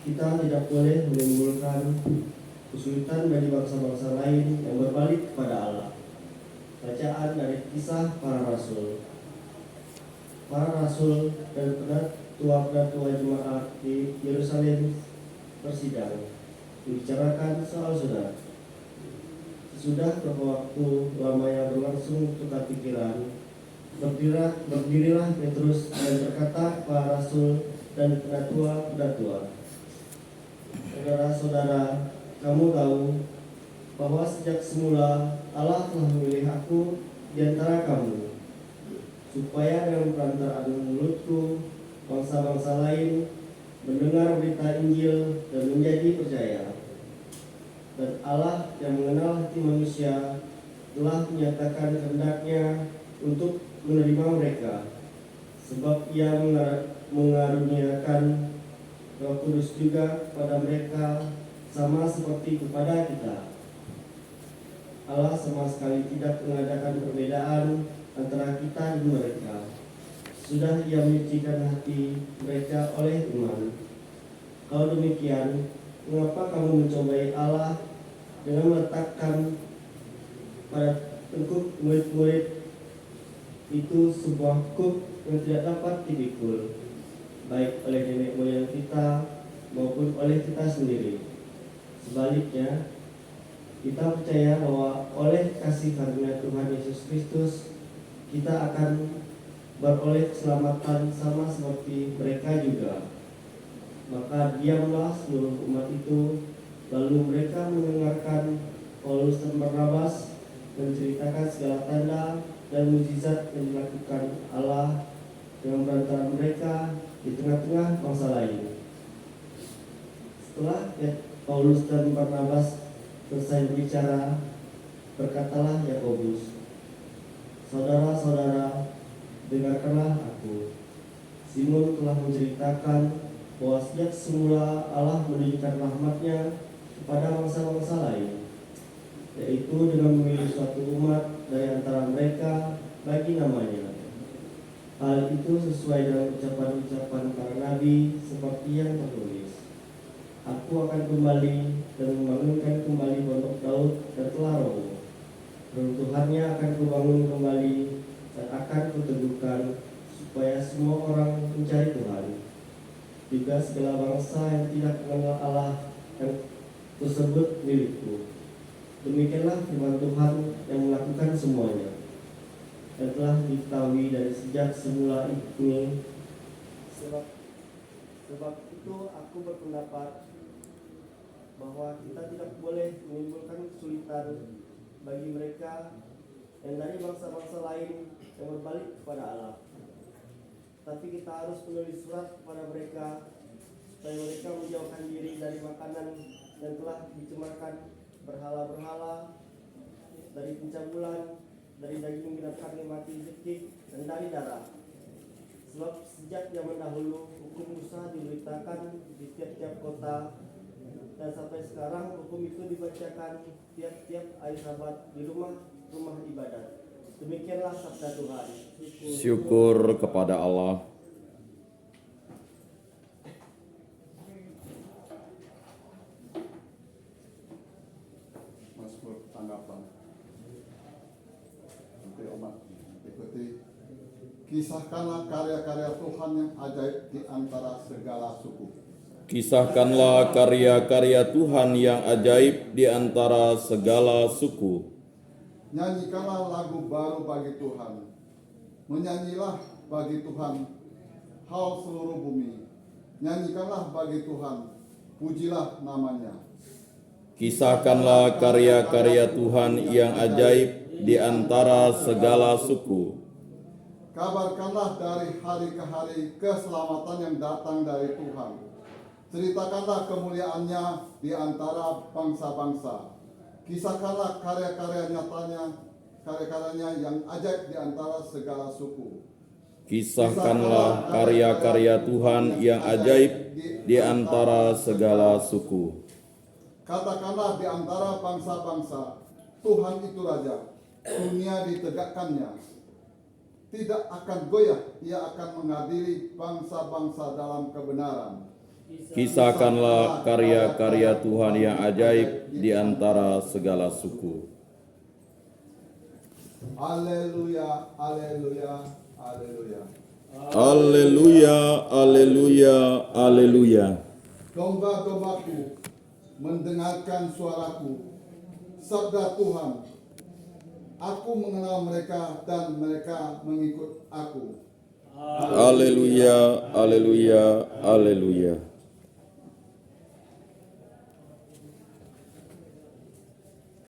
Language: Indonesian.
Kita tidak boleh menimbulkan kesulitan bagi bangsa-bangsa lain yang berbalik kepada Allah. Bacaan dari Kisah Para Rasul. Para rasul dan penatua jemaat di Yerusalem bersidang, membicarakan soal sunat. Sesudah beberapa waktu lamanya berlangsung tukar pikiran, berdirilah Petrus dan berkata kepada rasul dan penatua, saudara-saudara, kamu tahu bahwa sejak semula Allah telah memilih aku di antara kamu, supaya dengan perantaraan mulutku bangsa-bangsa lain mendengar berita Injil dan menjadi percaya. Dan Allah yang mengenal hati manusia telah menyatakan kehendaknya untuk menerima mereka, sebab Ia mengaruniakan Roh Kudus juga kepada mereka sama seperti kepada kita. Allah sama sekali tidak mengadakan perbedaan antara kita dan mereka. Sudah Ia menyucikan hati mereka oleh iman. Kalau demikian, mengapa kamu mencobai Allah dengan meletakkan pada tengkuk murid-murid itu sebuah hukum yang tidak dapat dipikul, baik oleh nenek moyang kita maupun oleh kita sendiri. Sebaliknya, kita percaya bahwa oleh kasih karunia Tuhan Yesus Kristus, kita akan beroleh keselamatan sama seperti mereka juga. Maka diamlah seluruh umat itu, lalu mereka mendengarkan Paulus dan Barnabas menceritakan segala tanda dan mukjizat yang dilakukan Allah dengan perantaraan mereka di tengah-tengah bangsa lain. Setelah Paulus dan Barnabas selesai berbicara, berkatalah Yakobus, saudara-saudara, dengarkanlah aku. Simon telah menceritakan bahwa sejak semula Allah menunjukkan rahmat-Nya kepada bangsa-bangsa lain, yaitu dengan memilih suatu umat dari antara mereka bagi namanya. Hal itu sesuai dengan ucapan-ucapan para nabi seperti yang tertulis. Aku akan kembali dan membangunkan kembali pondok Daud dan telah roboh. Runtuhannya akan kubangun kembali dan akan kuteguhkan, supaya semua orang mencari Tuhan, juga segala bangsa yang tidak mengenal Allah yang tersebut milikku. Demikianlah firman Tuhan yang melakukan semuanya, yang telah diketahui dari sejak semula ini. Sebab itu aku berpendapat bahwa kita tidak boleh menimbulkan kesulitan bagi mereka yang dari bangsa-bangsa lain yang berbalik kepada Allah. Tapi kita harus menulis surat kepada mereka supaya mereka menjauhkan diri dari makanan yang telah dicemarkan berhala-berhala, dari pencabulan, dari daging binatang yang mati zikik, dan dari darah. Sebab sejak zaman dahulu hukum Musa diberitakan di tiap-tiap kota, dan sampai sekarang hukum itu dibacakan tiap-tiap hari Sabat di rumah ibadat. Demikianlah sabda Tuhan. Syukur kepada Allah. Mazmur tanggapan. Nanti umat ikuti. Kisahkanlah karya-karya Tuhan yang ajaib di antara segala suku. Kisahkanlah karya-karya Tuhan yang ajaib di antara segala suku. Nyanyikanlah lagu baru bagi Tuhan. Menyanyilah bagi Tuhan, hal seluruh bumi. Nyanyikanlah bagi Tuhan, pujilah namanya. Kisahkanlah karya-karya Tuhan yang ajaib di antara segala suku. Kabarkanlah dari hari ke hari keselamatan yang datang dari Tuhan. Ceritakanlah kemuliaannya di antara bangsa-bangsa. Kisahkanlah karya-karyanya yang ajaib di antara segala suku. Kisahkanlah karya-karya Tuhan yang ajaib di antara segala suku. Katakanlah di antara bangsa-bangsa, Tuhan itu Raja, dunia ditegakkannya. tidak akan goyah, ia akan mengadili bangsa-bangsa dalam kebenaran. Kisahkanlah karya-karya Tuhan yang ajaib di antara segala suku. Haleluya, haleluya, haleluya. Haleluya, haleluya, haleluya. Domba-dombaku mendengarkan suaraku, sabda Tuhan. Aku mengenal mereka dan mereka mengikut aku. Haleluya, haleluya, haleluya.